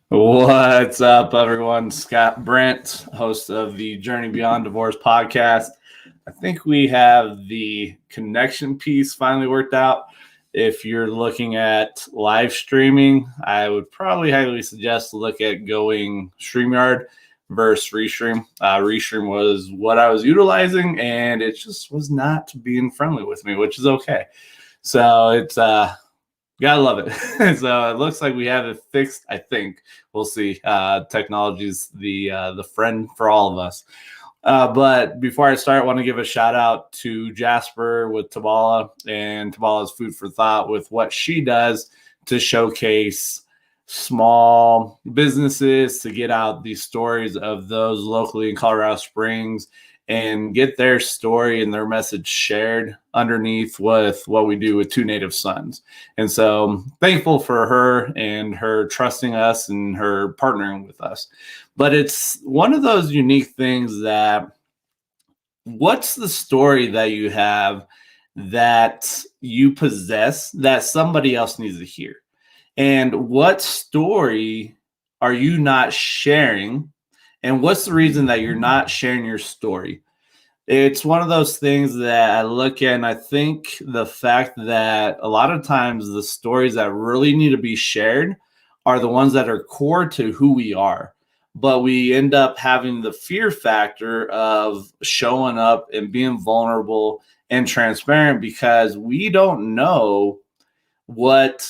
What's up, everyone? Scott Brent, host of the Journey Beyond Divorce podcast. I think we have the connection piece finally worked out. If you're looking at live streaming, I would probably highly suggest to look at going StreamYard versus Restream. Restream was what I was utilizing, and it just was not being friendly with me, which is okay. So it's gotta love it. So it looks like we have it fixed. I think we'll see. Technology's the friend for all of us. But before I start, I want to give a shout out to Jasper with Tabala and Tabala's Food for Thought with what she does to showcase small businesses, to get out these stories of those locally in Colorado Springs and get their story and their message shared underneath with what we do with Two Native Sons. And so thankful for her and her trusting us and her partnering with us. But it's one of those unique things that what's the story that you have that you possess that somebody else needs to hear? And what story are you not sharing? And what's the reason that you're not sharing your story? It's one of those things that I look at and I think the fact that a lot of times the stories that really need to be shared are the ones that are core to who we are. But we end up having the fear factor of showing up and being vulnerable and transparent because we don't know what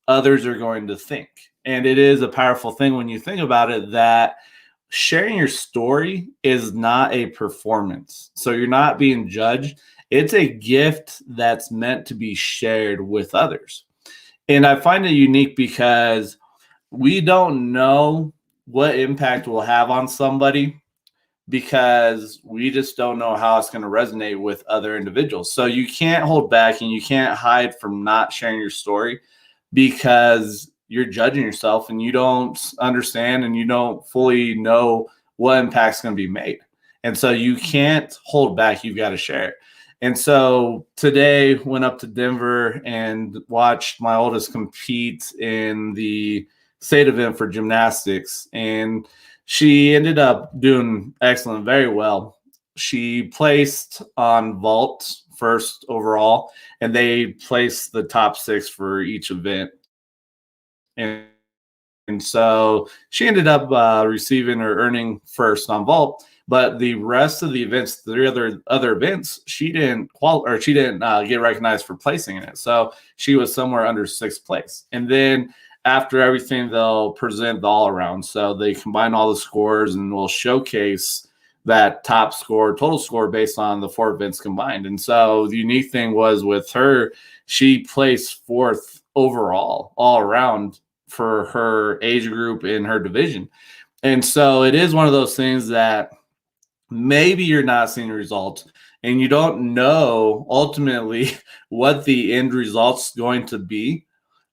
others are going to think. And it is a powerful thing when you think about it that sharing your story is not a performance. So you're not being judged. It's a gift that's meant to be shared with others. And I find it unique because we don't know what impact we'll have on somebody because we just don't know how it's going to resonate with other individuals. So you can't hold back and you can't hide from not sharing your story because you're judging yourself and you don't understand and you don't fully know what impact's going to be made. And so you can't hold back. You've got to share it. And so today went up to Denver and watched my oldest compete in the state event for gymnastics. And she ended up doing excellent, very well. She placed on vault first overall, and they placed the top 6 for each event. And so she ended up receiving or earning first on vault. But the rest of the events, the other events, she didn't get recognized for placing in it. So she was somewhere under 6th place. And then after everything, they'll present the all around. So they combine all the scores and will showcase that top score, total score based on the 4 events combined. And so the unique thing was with her, she placed 4th overall, all around for her age group in her division. And so it is one of those things that maybe you're not seeing results and you don't know ultimately what the end result's going to be,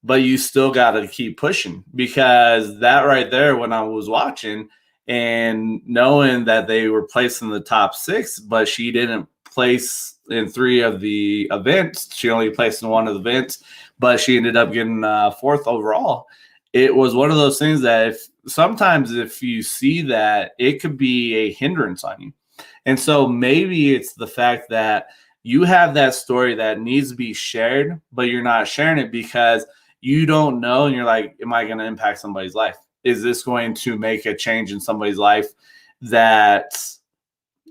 but you still got to keep pushing because that right there, when I was watching and knowing that they were placed in the top 6, but she didn't place in 3 of the events, she only placed in 1 of the events, but she ended up getting 4th overall. It was one of those things that sometimes if you see that, it could be a hindrance on you. And so maybe it's the fact that you have that story that needs to be shared, but you're not sharing it because you don't know. And you're like, am I going to impact somebody's life? Is this going to make a change in somebody's life? That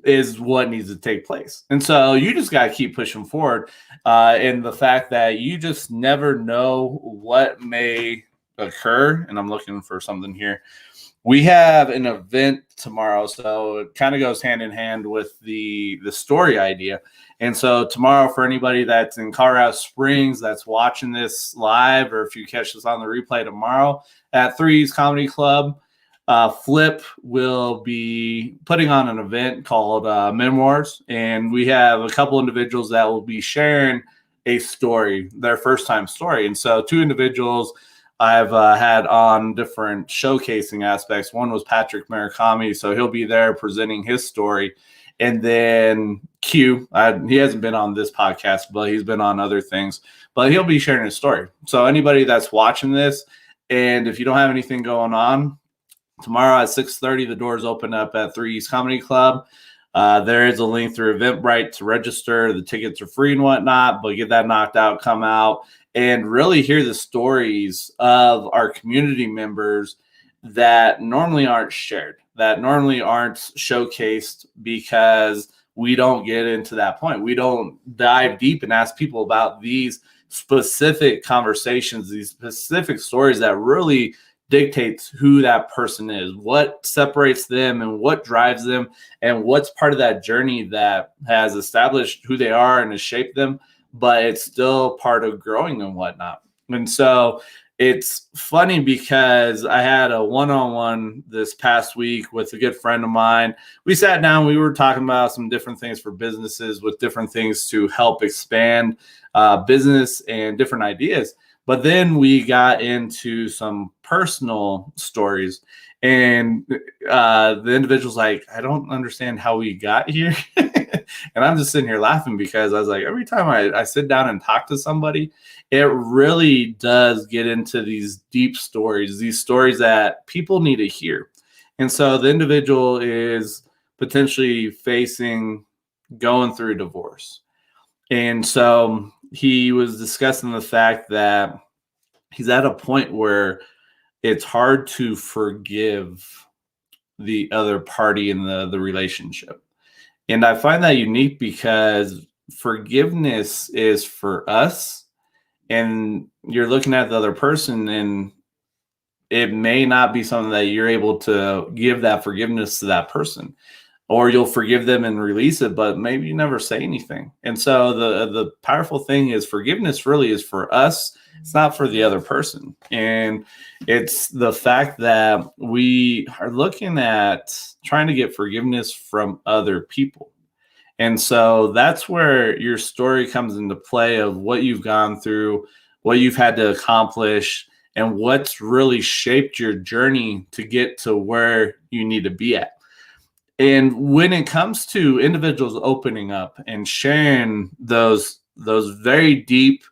is what needs to take place. And so you just got to keep pushing forward. And the fact that you just never know what may occur. And I'm looking for something here. We have an event tomorrow, so it kind of goes hand in hand with the story idea. And so tomorrow, for anybody that's in Colorado Springs that's watching this live, or if you catch this on the replay tomorrow at Three's Comedy Club, Flip will be putting on an event called Memoirs, and we have a couple individuals that will be sharing a story, their first time story. And so 2 individuals I've had on different showcasing aspects. One was Patrick Murakami, so he'll be there presenting his story. And then Q, he hasn't been on this podcast, but he's been on other things. But he'll be sharing his story. So anybody that's watching this, And if you don't have anything going on, tomorrow at 6:30, the doors open up at 3 East Comedy Club. There is a link through Eventbrite to register. The tickets are free and whatnot, but get that knocked out, come out, and really hear the stories of our community members that normally aren't shared, that normally aren't showcased, because we don't get into that point. We don't dive deep and ask people about these specific conversations, these specific stories that really dictates who that person is, what separates them and what drives them, and what's part of that journey that has established who they are and has shaped them, but it's still part of growing and whatnot. And so it's funny because I had a one-on-one this past week with a good friend of mine. We sat down, we were talking about some different things for businesses, with different things to help expand business and different ideas. But then we got into some personal stories, and the individual's like, I don't understand how we got here. And I'm just sitting here laughing, because I was like, every time I sit down and talk to somebody, it really does get into these deep stories, these stories that people need to hear. And so the individual is potentially going through divorce. And so he was discussing the fact that he's at a point where it's hard to forgive the other party in the relationship. And I find that unique, because forgiveness is for us, and you're looking at the other person, and it may not be something that you're able to give that forgiveness to that person, or you'll forgive them and release it, but maybe you never say anything. And so the powerful thing is, forgiveness really is for us. It's not for the other person. And it's the fact that we are looking at trying to get forgiveness from other people. And so that's where your story comes into play, of what you've gone through, what you've had to accomplish, and what's really shaped your journey to get to where you need to be at. And when it comes to individuals opening up and sharing those very deep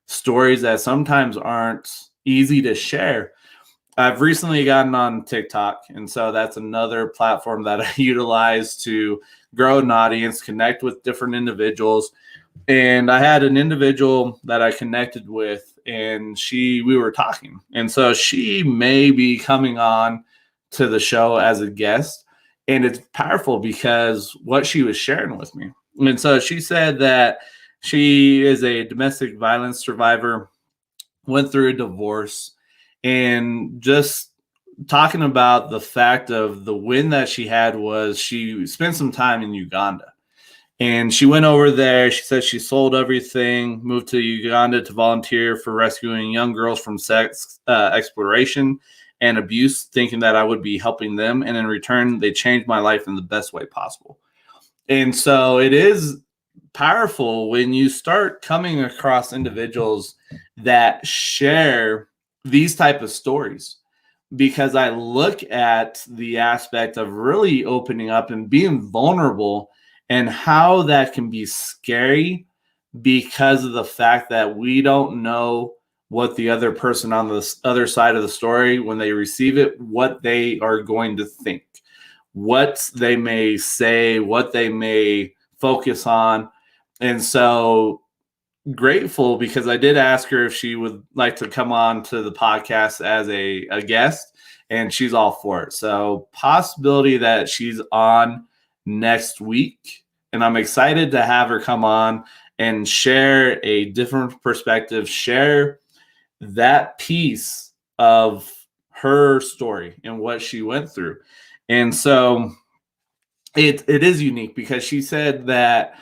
stories that sometimes aren't easy to share, I've recently gotten on TikTok, and so that's another platform that I utilize to grow an audience, connect with different individuals. And I had an individual that I connected with, and we were talking. And so she may be coming on to the show as a guest. And it's powerful because what she was sharing with me. And so she said that she is a domestic violence survivor, went through a divorce, and just talking about the fact of the win that she had was she spent some time in Uganda. And she went over there. She said she sold everything, moved to Uganda to volunteer for rescuing young girls from sex exploration and abuse, thinking that I would be helping them. And in return, they changed my life in the best way possible. And so it is powerful when you start coming across individuals that share these type of stories, because I look at the aspect of really opening up and being vulnerable, and how that can be scary because of the fact that we don't know what the other person on the other side of the story, when they receive it, what they are going to think, what they may say, what they may focus on. And so grateful, because I did ask her if she would like to come on to the podcast as a guest, and she's all for it. So possibility that she's on next week, and I'm excited to have her come on and share a different perspective, share that piece of her story and what she went through. And so it is unique, because she said that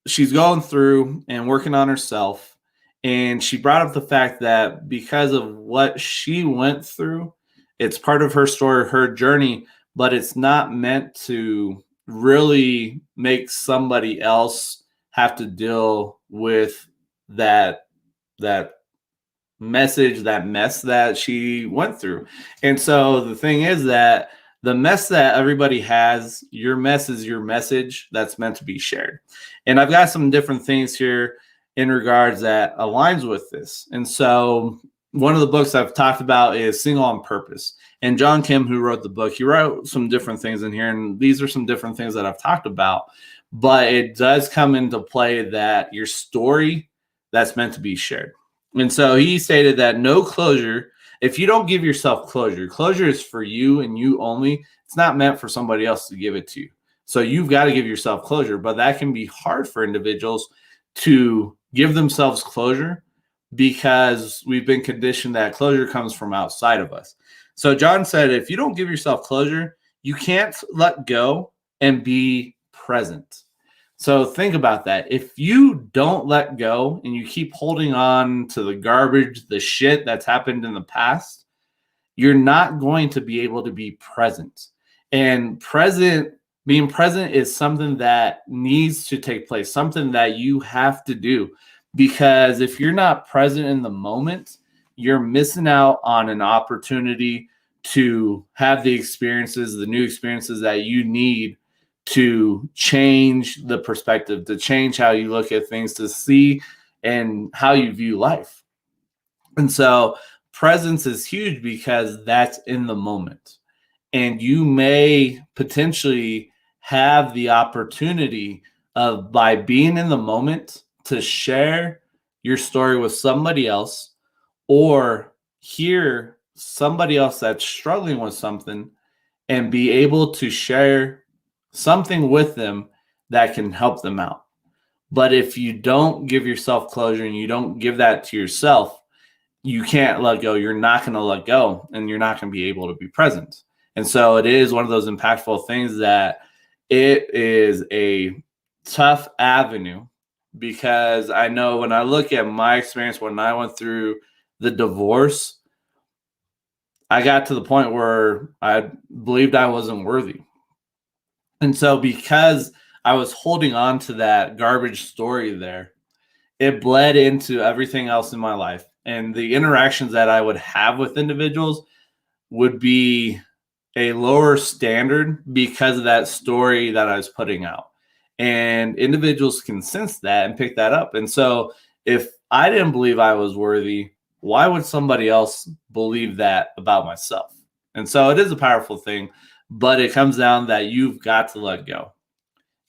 she's going through and working on herself, and she brought up the fact that because of what she went through, it's part of her story, her journey, but it's not meant to really make somebody else have to deal with that message, that mess that she went through. And so the thing is that the mess that everybody has, your mess is your message that's meant to be shared. And I've got some different things here in regards that aligns with this. And so one of the books I've talked about is Single on Purpose. And John Kim, who wrote the book, he wrote some different things in here. And these are some different things that I've talked about. But it does come into play that your story that's meant to be shared. And so he stated that no closure, if you don't give yourself closure, closure is for you and you only. It's not meant for somebody else to give it to you. So you've got to give yourself closure. But that can be hard for individuals to give themselves closure because we've been conditioned that closure comes from outside of us. So John said, if you don't give yourself closure, you can't let go and be present. So think about that. If you don't let go and you keep holding on to the garbage, the shit that's happened in the past, you're not going to be able to be present. And being present is something that needs to take place, something that you have to do. Because if you're not present in the moment, you're missing out on an opportunity to have the experiences, the new experiences that you need to change the perspective, to change how you look at things, to see and how you view life. And so presence is huge because that's in the moment. And you may potentially have the opportunity of, by being in the moment, to share your story with somebody else or hear somebody else that's struggling with something and be able to share something with them that can help them out. But if you don't give yourself closure and you don't give that to yourself, you can't let go. You're not going to let go and you're not going to be able to be present. And so it is one of those impactful things that it is a tough avenue, because I know when I look at my experience when I went through the divorce, I got to the point where I believed I wasn't worthy. And so because I was holding on to that garbage story there, it bled into everything else in my life. And the interactions that I would have with individuals would be a lower standard because of that story that I was putting out. And individuals can sense that and pick that up. And so if I didn't believe I was worthy, why would somebody else believe that about myself? And so it is a powerful thing, but it comes down that you've got to let go.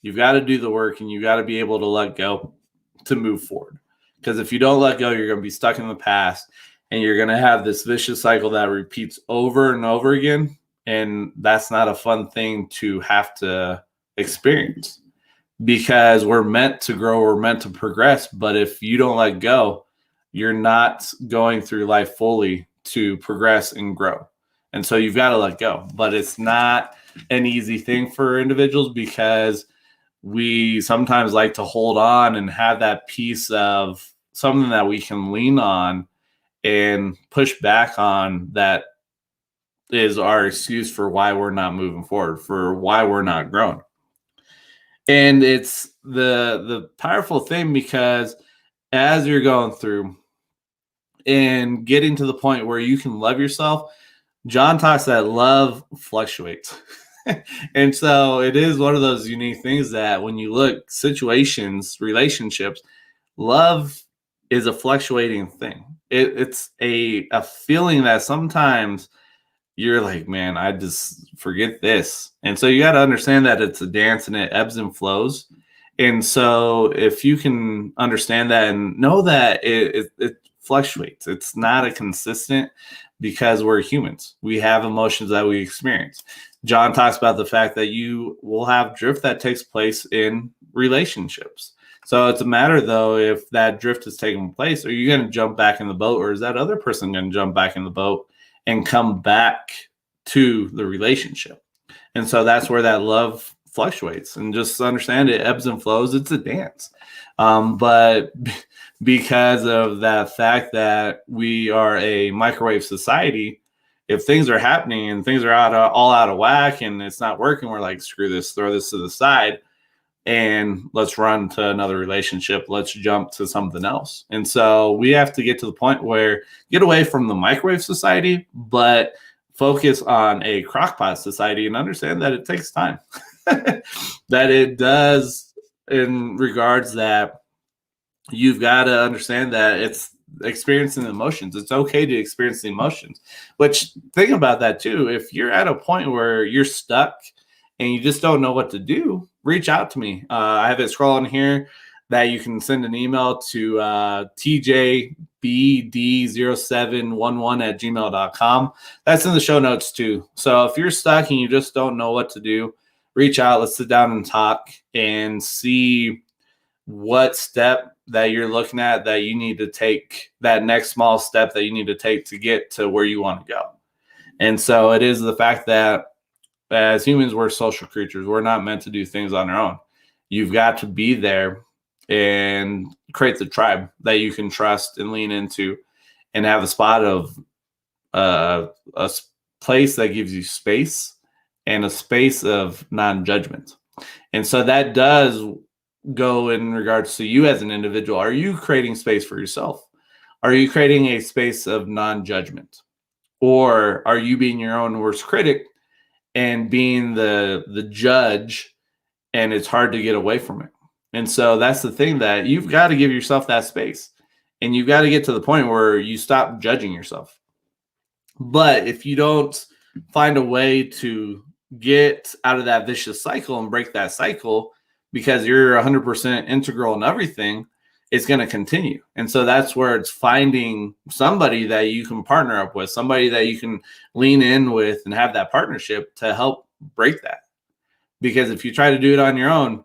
You've got to do the work and you got to be able to let go to move forward. Because if you don't let go, you're going to be stuck in the past and you're going to have this vicious cycle that repeats over and over again. And that's not a fun thing to have to experience, because we're meant to grow, we're meant to progress. But if you don't let go, you're not going through life fully to progress and grow. And so you've got to let go. But it's not an easy thing for individuals because we sometimes like to hold on and have that piece of something that we can lean on and push back on that is our excuse for why we're not moving forward, for why we're not growing. And it's the powerful thing, because as you're going through and getting to the point where you can love yourself, John talks that love fluctuates. And so it is one of those unique things that when you look situations, relationships, love is a fluctuating thing. It's a feeling that sometimes you're like, man, I just forget this. And so you got to understand that it's a dance and it ebbs and flows. And so if you can understand that and know that it fluctuates, it's not a consistent, because we're humans. We have emotions that we experience. John talks about the fact that you will have drift that takes place in relationships. So it's a matter, though, if that drift is taking place, are you going to jump back in the boat, or is that other person going to jump back in the boat and come back to the relationship? And so that's where that love fluctuates. And just understand it ebbs and flows. It's a dance. But because of that fact that we are a microwave society, if things are happening and things are all out of whack and it's not working, we're like, screw this, throw this to the side, and let's run to another relationship. Let's jump to something else. And so we have to get to the point where get away from the microwave society, but focus on a crockpot society and understand that it takes time. That it does, in regards that you've got to understand that experiencing the emotions. It's okay to experience the emotions. Which, think about that too. If you're at a point where you're stuck and you just don't know what to do, reach out to me. I have it scrolling here that you can send an email to tjbd0711@gmail.com. That's in the show notes too. So if you're stuck and you just don't know what to do, reach out. Let's sit down and talk and see what step that you're looking at that you need to take, that next small step that you need to take to get to where you want to go. And so it is the fact that as humans, we're social creatures. We're not meant to do things on our own. You've got to be there and create the tribe that you can trust and lean into, and have a spot of a place that gives you space and a space of non-judgment. And so that does go in regards to you as an individual. Are you creating space for yourself? Are you creating a space of non-judgment? Or are you being your own worst critic and being the judge, and it's hard to get away from it? And so that's the thing, that you've got to give yourself that space, and you've got to get to the point where you stop judging yourself. But if you don't find a way to get out of that vicious cycle and break that cycle, because you're 100% integral in everything, it's going to continue. And so that's where it's finding somebody that you can partner up with, somebody that you can lean in with and have that partnership to help break that. Because if you try to do it on your own,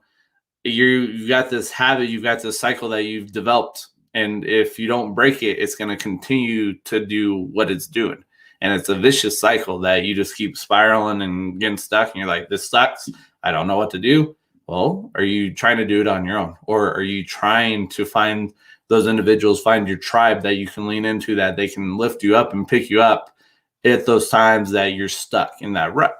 you've got this habit, you've got this cycle that you've developed. And if you don't break it, it's going to continue to do what it's doing. And it's a vicious cycle that you just keep spiraling and getting stuck. And you're like, this sucks. I don't know what to do. Well, are you trying to do it on your own? Or are you trying to find those individuals, find your tribe that you can lean into, that they can lift you up and pick you up at those times that you're stuck in that rut?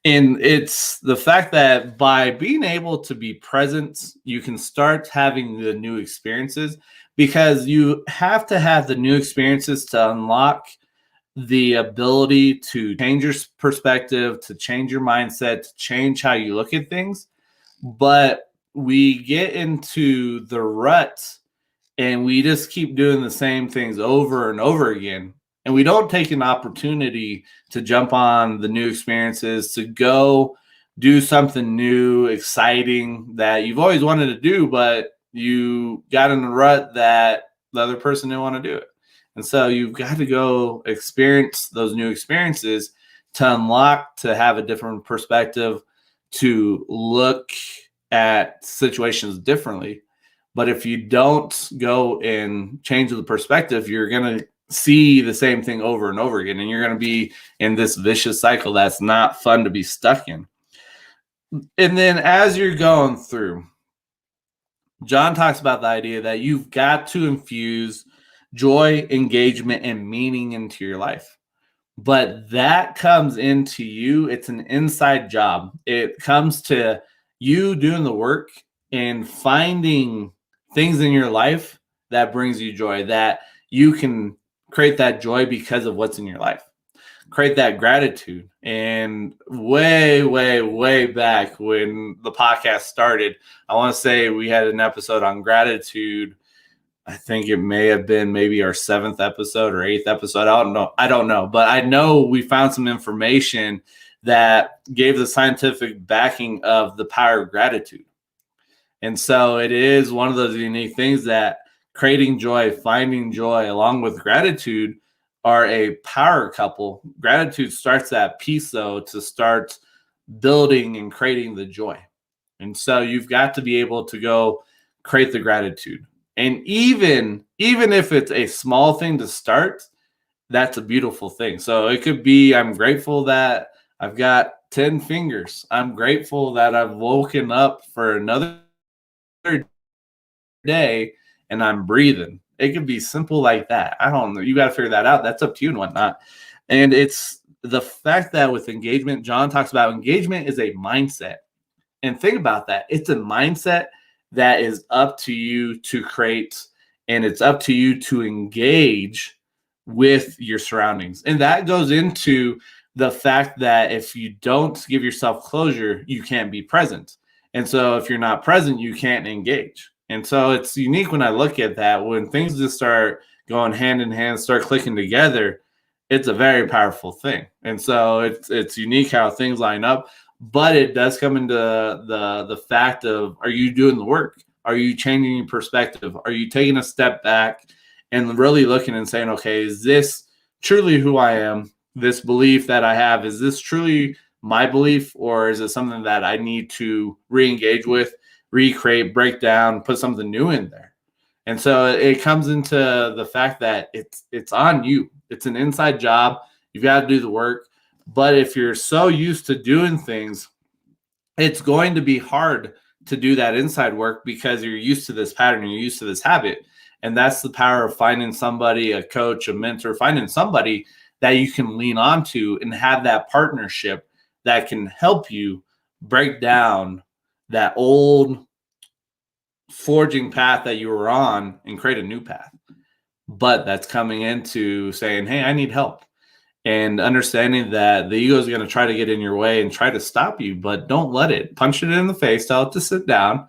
And it's the fact that by being able to be present, you can start having the new experiences, because you have to have the new experiences to unlock the ability to change your perspective, to change your mindset, to change how you look at things. But we get into the rut and we just keep doing the same things over and over again. And we don't take an opportunity to jump on the new experiences, to go do something new, exciting that you've always wanted to do, but you got in a rut that the other person didn't want to do it. And so you've got to go experience those new experiences to unlock, to have a different perspective, to look at situations differently. But if you don't go and change the perspective, you're going to see the same thing over and over again. And you're going to be in this vicious cycle that's not fun to be stuck in. And then as you're going through, John talks about the idea that you've got to infuse joy, engagement, and meaning into your life. But that comes into you. It's an inside job. It comes to you doing the work and finding things in your life that brings you joy, that you can create that joy because of what's in your life. Create that gratitude. And way, way, way back when the podcast started, I want to say we had an episode on gratitude. I think it may have been maybe our 7th episode or 8th episode. I don't know. But I know we found some information that gave the scientific backing of the power of gratitude. And so it is one of those unique things that creating joy, finding joy, along with gratitude, are a power couple. Gratitude starts that piece, though, to start building and creating the joy. And so you've got to be able to go create the gratitude. And even if it's a small thing to start, that's a beautiful thing. So it could be, I'm grateful that I've got 10 fingers. I'm grateful that I've woken up for another day and I'm breathing. It could be simple like that. I don't know. You got to figure that out. That's up to you and whatnot. And it's the fact that with engagement, John talks about engagement is a mindset. And think about that. It's a mindset that is up to you to create, and it's up to you to engage with your surroundings. And that goes into the fact that if you don't give yourself closure, you can't be present. And so if you're not present, you can't engage. And so it's unique when I look at that, when things just start going hand in hand, start clicking together, it's a very powerful thing. And so it's unique how things line up, but it does come into the fact of, are you doing the work? Are you changing your perspective? Are you taking a step back and really looking and saying, okay, is this truly who I am? This belief that I have, is this truly my belief, or is it something that I need to re-engage with, recreate, break down, put something new in there? And so it comes into the fact that it's on you. It's an inside job. You've got to do the work. But if you're so used to doing things, it's going to be hard to do that inside work because you're used to this pattern, you're used to this habit. And that's the power of finding somebody, a coach, a mentor, finding somebody that you can lean onto and have that partnership that can help you break down that old forging path that you were on and create a new path. But that's coming into saying, hey, I need help. And understanding that the ego is going to try to get in your way and try to stop you, but don't let it. Punch it in the face, tell it to sit down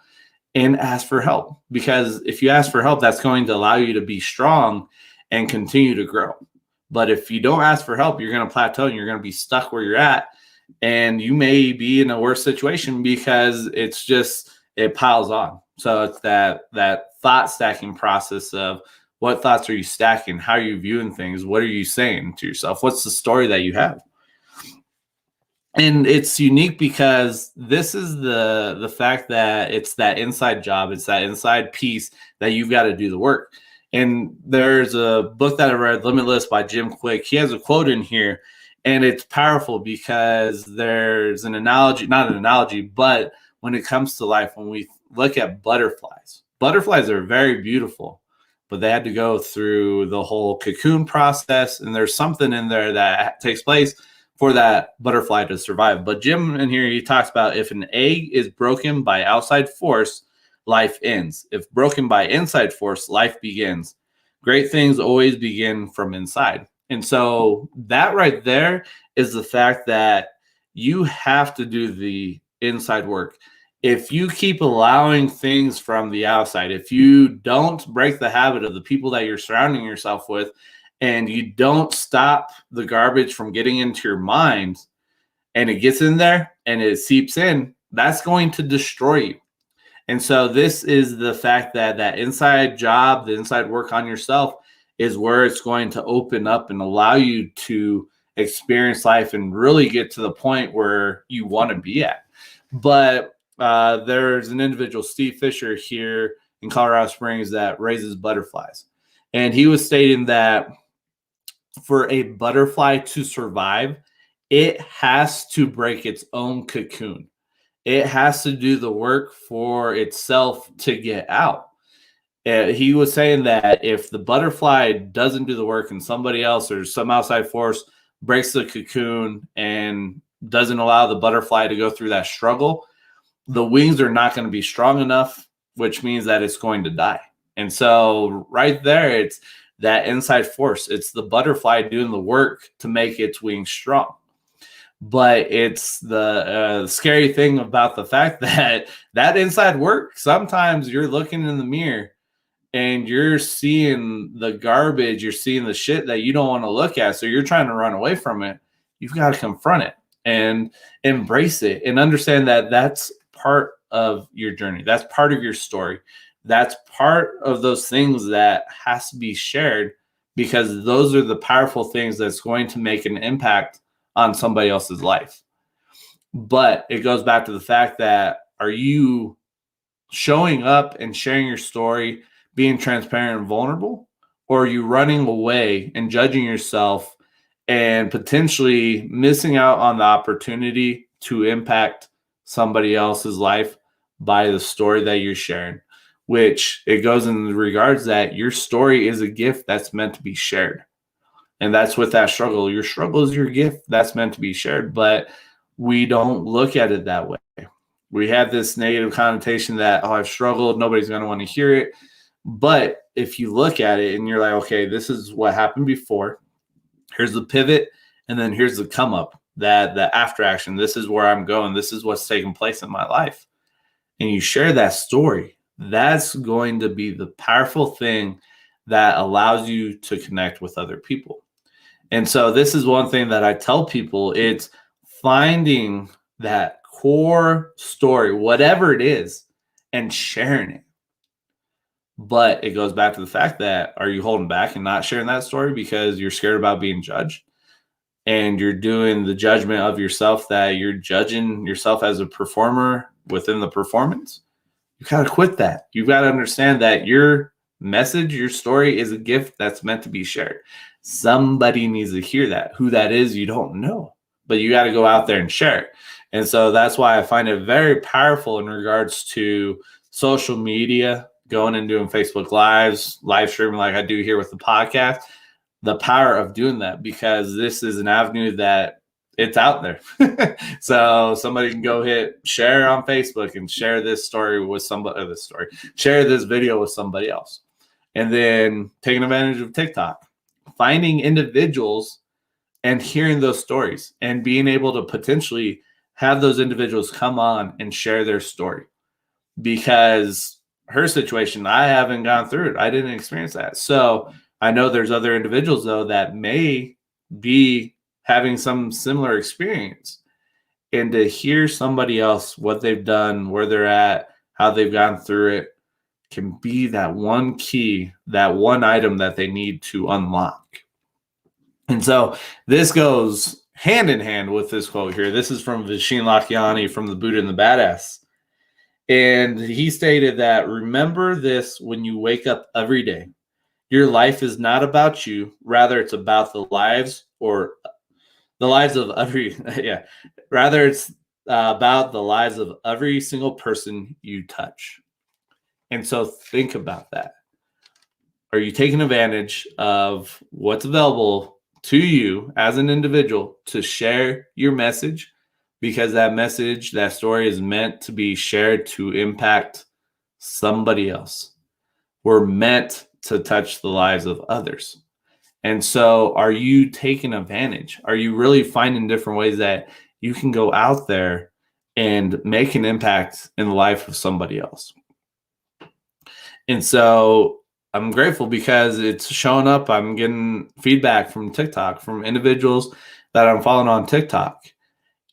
and ask for help. Because if you ask for help, that's going to allow you to be strong and continue to grow. But if you don't ask for help, you're going to plateau and you're going to be stuck where you're at. And you may be in a worse situation because it piles on. So it's that thought stacking process of, what thoughts are you stacking? How are you viewing things? What are you saying to yourself? What's the story that you have? And it's unique because this is the fact that it's that inside job. It's that inside piece that you've got to do the work. And there's a book that I read, Limitless by Jim Quick. He has a quote in here, and it's powerful because there's an analogy, not an analogy, but when it comes to life, when we look at butterflies are very beautiful, but they had to go through the whole cocoon process. And there's something in there that takes place for that butterfly to survive. But Jim in here, he talks about, if an egg is broken by outside force, life ends. If broken by inside force, life begins. Great things always begin from inside. And so that right there is the fact that you have to do the inside work. If you keep allowing things from the outside, if you don't break the habit of the people that you're surrounding yourself with, and you don't stop the garbage from getting into your mind, and it gets in there and it seeps in, that's going to destroy you. And so this is the fact that that inside job, the inside work on yourself, is where it's going to open up and allow you to experience life and really get to the point where you want to be at. But there's an individual, Steve Fisher, here in Colorado Springs that raises butterflies. And he was stating that for a butterfly to survive, it has to break its own cocoon. It has to do the work for itself to get out. He was saying that if the butterfly doesn't do the work and somebody else or some outside force breaks the cocoon and doesn't allow the butterfly to go through that struggle, the wings are not going to be strong enough, which means that it's going to die. And so right there, it's that inside force. It's the butterfly doing the work to make its wings strong. But it's the scary thing about the fact that that inside work, sometimes you're looking in the mirror and you're seeing the garbage, you're seeing the shit that you don't want to look at. So you're trying to run away from it. You've got to confront it and embrace it and understand that that's part of your journey. That's part of your story. That's part of those things that has to be shared, because those are the powerful things that's going to make an impact on somebody else's life. But it goes back to the fact that, are you showing up and sharing your story, being transparent and vulnerable, or are you running away and judging yourself and potentially missing out on the opportunity to impact somebody else's life by the story that you're sharing? Which it goes in the regards that your story is a gift that's meant to be shared. And that's with that struggle. Your struggle is your gift that's meant to be shared, but we don't look at it that way. We have this negative connotation that, oh, I've struggled, nobody's going to want to hear it. But if you look at it and you're like, okay, this is what happened before, here's the pivot, and then here's the come up, that the after action, this is where I'm going, this is what's taking place in my life. And you share that story, That's going to be the powerful thing that allows you to connect with other people. And so this is one thing that I tell people, it's finding that core story, whatever it is, and sharing it. But it goes back to the fact that, are you holding back and not sharing that story because you're scared about being judged? And you're doing the judgment of yourself, that you're judging yourself as a performer within the performance? You got to quit that. You've got to understand that your message, your story is a gift that's meant to be shared. Somebody needs to hear that. Who that is, you don't know, but you got to go out there and share it. And so that's why I find it very powerful in regards to social media, going and doing Facebook Lives, live streaming like I do here with the podcast, the power of doing that, because this is an avenue that it's out there. So somebody can go hit share on Facebook and share this story with somebody, share this video with somebody else. And then taking advantage of TikTok, finding individuals and hearing those stories and being able to potentially have those individuals come on and share their story. Because her situation, I haven't gone through it. I didn't experience that. So I know there's other individuals, though, that may be having some similar experience. And to hear somebody else, what they've done, where they're at, how they've gone through it, can be that one key, that one item that they need to unlock. And so this goes hand in hand with this quote here. This is from Vishen Lakhiani from The Buddha and the Badass. And he stated that, remember this when you wake up every day. Your life is not about you. Rather, it's about the lives of every, rather it's about the lives of every single person you touch. And so think about that. Are you taking advantage of what's available to you as an individual to share your message? Because that message, that story is meant to be shared to impact somebody else. We're meant to touch the lives of others. And so are you taking advantage? Are you really finding different ways that you can go out there and make an impact in the life of somebody else? And so I'm grateful because it's showing up. I'm getting feedback from TikTok, from individuals that I'm following on TikTok,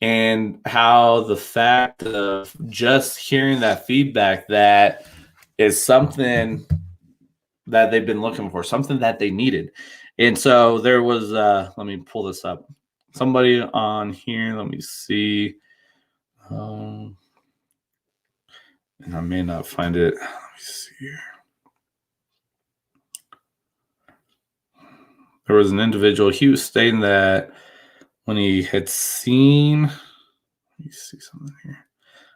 and how the fact of just hearing that feedback, that is something that they've been looking for, something that they needed. And so there was, let me pull this up. Somebody on here, let me see. And I may not find it. Let me see here. There was an individual, he was stating that when he had seen, let me see something here.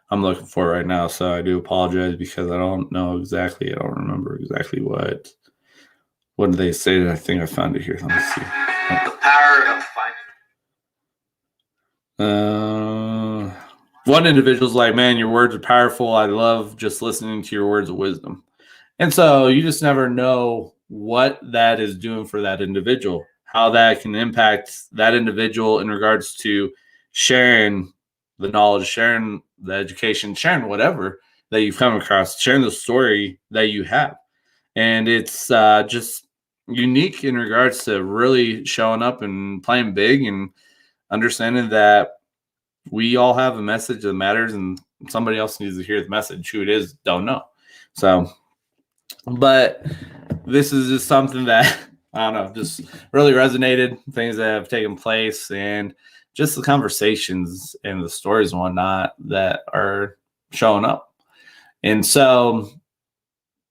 I'm looking for it right now, so I do apologize because I don't know exactly. I don't remember exactly what did they say. I think I found it here. Let me see. The power of finding. One individual's like, man, your words are powerful. I love just listening to your words of wisdom. And so you just never know what that is doing for that individual, how that can impact that individual in regards to sharing the knowledge, sharing the education, sharing whatever that you've come across, sharing the story that you have. And it's just unique in regards to really showing up and playing big and understanding that we all have a message that matters and somebody else needs to hear the message. Who it is, don't know. So, but this is just something that, I don't know, just really resonated, things that have taken place, and just the conversations and the stories and whatnot that are showing up. And so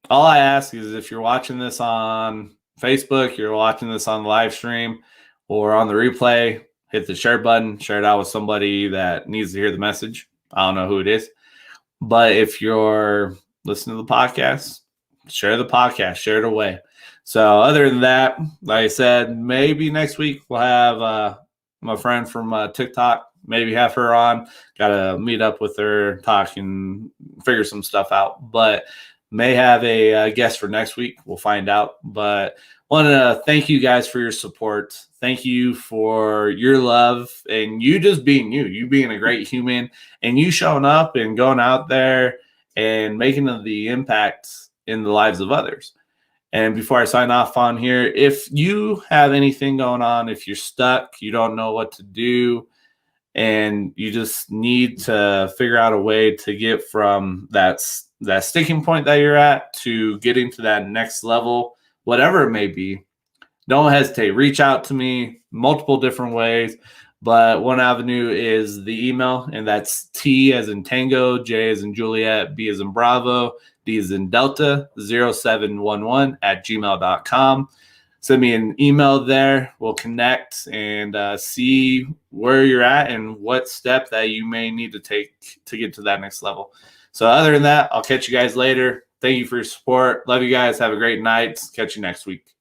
all I ask is, if you're watching this on Facebook, you're watching this on the live stream or on the replay, hit the share button, share it out with somebody that needs to hear the message. I don't know who it is. But if you're listening to the podcast, share the podcast, share it away. So other than that, like I said, maybe next week we'll have my friend from TikTok, maybe have her on. Got to meet up with her, talk, and figure some stuff out. But may have a guest for next week. We'll find out. But want to thank you guys for your support. Thank you for your love and you just being you being a great human, and you showing up and going out there and making the impacts in the lives of others. And before I sign off on here, if you have anything going on, if you're stuck, you don't know what to do, and you just need to figure out a way to get from that sticking point that you're at to getting to that next level, whatever it may be, don't hesitate. Reach out to me multiple different ways. But one avenue is the email, and that's T as in Tango, J as in Juliet, B as in Bravo, D as in Delta, 0711@gmail.com. Send me an email there. We'll connect and see where you're at and what step that you may need to take to get to that next level. So other than that, I'll catch you guys later. Thank you for your support. Love you guys. Have a great night. Catch you next week.